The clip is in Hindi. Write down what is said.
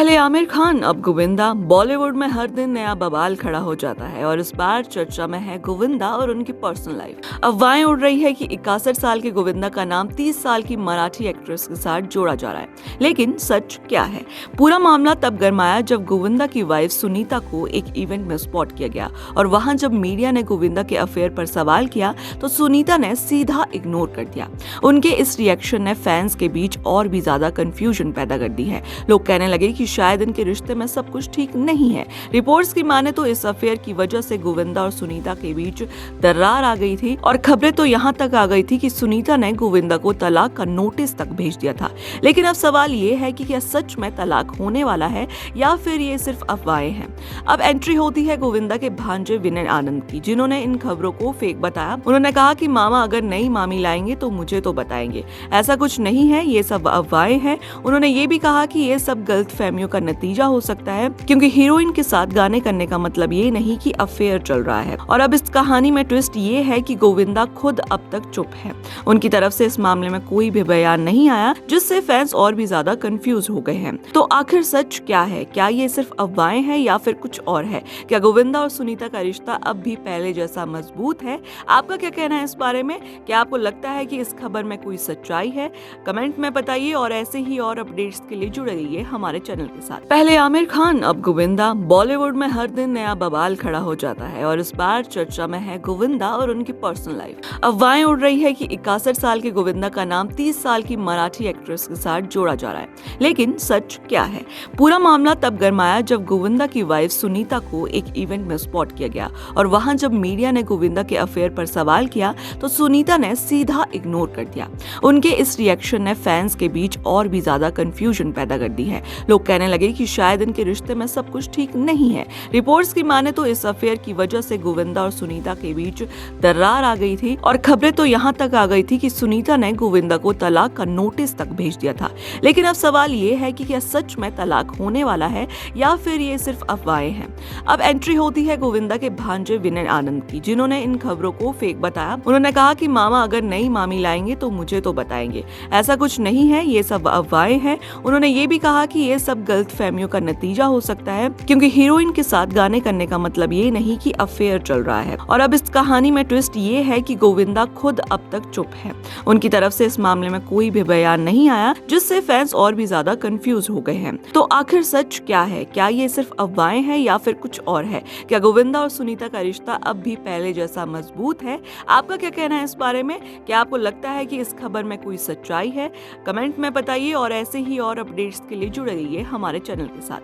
पहले आमिर खान, अब गोविंदा। बॉलीवुड में हर दिन नया बवाल खड़ा हो जाता है और इस बार चर्चा में है गोविंदा और उनकी पर्सनल लाइफ। अफवाहें उड़ रही है कि 61 साल के गोविंदा का नाम 30 साल की मराठी एक्ट्रेस के साथ जोड़ा जा रहा है, लेकिन सच क्या है? पूरा मामला तब गरमाया जब गोविंदा की वाइफ सुनीता को एक इवेंट में स्पॉट किया गया और वहां जब मीडिया ने गोविंदा के अफेयर पर सवाल किया तो सुनीता ने सीधा इग्नोर कर दिया। उनके इस रिएक्शन ने फैंस के बीच और भी ज्यादा कंफ्यूजन पैदा कर दी है। लोग कहने लगे कि शायद इनके रिश्ते में सब कुछ ठीक नहीं है। रिपोर्ट्स की माने तो इस अफेयर की वजह से गोविंदा और सुनीता के बीच दरार आ गई थी और खबरें तो यहाँ तक आ गई थी कि सुनीता ने गोविंदा को तलाक का नोटिस तक भेज दिया था। लेकिन अब सवाल ये है कि क्या सच में तलाक होने वाला है या फिर ये सिर्फ अफवाहें हैं। अब एंट्री होती है गोविंदा के भांजे विनय आनंद की, जिन्होंने इन खबरों को फेक बताया। उन्होंने कहा कि मामा अगर नई मामी लाएंगे तो मुझे तो बताएंगे, ऐसा कुछ नहीं है, ये सब अफवाहें हैं। उन्होंने ये भी कहा कि ये सब गलत फहमियों का नतीजा हो सकता है, क्योंकि हीरोइन के साथ गाने करने का मतलब ये नहीं कि अफेयर चल रहा है। और अब इस कहानी में ट्विस्ट ये है कि गोविंदा खुद अब तक चुप है। उनकी तरफ से इस मामले में कोई भी बयान नहीं आया, जिससे फैंस और भी ज्यादा कंफ्यूज हो गए हैं। तो आखिर सच क्या है? क्या ये सिर्फ अफवाहें हैं या फिर कुछ और है? क्या गोविंदा और सुनीता का रिश्ता अब भी पहले जैसा मजबूत है? आपका क्या कहना है इस बारे में? क्या आपको लगता है कि इस खबर में कोई सच्चाई है? कमेंट में बताइए और ऐसे ही और अपडेट्स के लिए जुड़े रहिए हमारे चैनल के साथ। पहले आमिर खान, अब गोविंदा। बॉलीवुड में हर दिन नया बवाल खड़ा हो जाता है और इस बार चर्चा में है गोविंदा और उनकी पर्सनल लाइफ। अफवाहें उड़ रही है कि 61 साल के गोविंदा का नाम 30 साल की मराठी एक्ट्रेस के साथ जोड़ा जा रहा है, लेकिन सच क्या है? पूरा मामला तब गरमाया जब गोविंदा की वाइफ सुनीता को एक इवेंट में स्पॉट किया गया और वहां जब मीडिया ने गोविंदा के अफेयर पर सवाल किया तो सुनीता ने सीधा इग्नोर कर दिया। उनके इस रिएक्शन ने फैंस के बीच और भी ज्यादा कंफ्यूजन पैदा कर दी है। लोग कहने लगे कि शायद इनके रिश्ते में सब कुछ ठीक नहीं है। रिपोर्ट्स की माने तो इस अफेयर की वजह से गोविंदा और सुनीता के बीच दरार आ गई थी और खबरें तो यहाँ तक आ गई थी कि सुनीता ने गोविंदा को तलाक का नोटिस तक भेज दिया था। लेकिन अब सवाल ये है कि क्या सच में तलाक होने वाला है या फिर ये सिर्फ अफवाहें हैं। अब एंट्री होती है गोविंदा के भांजे विनय आनंद की, जिन्होंने इन खबरों को फेक बताया। उन्होंने कहा कि मामा अगर नई मामी लाएंगे तो मुझे तो बताएंगे, ऐसा कुछ नहीं है, ये सब अफवाहें हैं। उन्होंने ये भी कहा कि ये सब गलत फहमियों का नतीजा हो सकता है, क्योंकि हीरोइन के साथ गाने करने का मतलब ये नहीं कि अफेयर चल रहा है। और अब इस कहानी में ट्विस्ट ये है कि गोविंदा खुद अब तक चुप है। उनकी तरफ से इस मामले में कोई भी बयान नहीं आया, जिससे फैंस और भी ज्यादा कंफ्यूज हो गए हैं। तो आखिर सच क्या है? क्या ये सिर्फ अफवाहें हैं या फिर कुछ और है? क्या गोविंदा और सुनीता का रिश्ता अब भी पहले जैसा मजबूत है? आपका क्या कहना है इस बारे में? क्या आपको लगता है कि इस खबर में कोई सच्चाई है? कमेंट में बताइए और ऐसे ही और अपडेट्स के लिए जुड़े रहिए हमारे चैनल के साथ।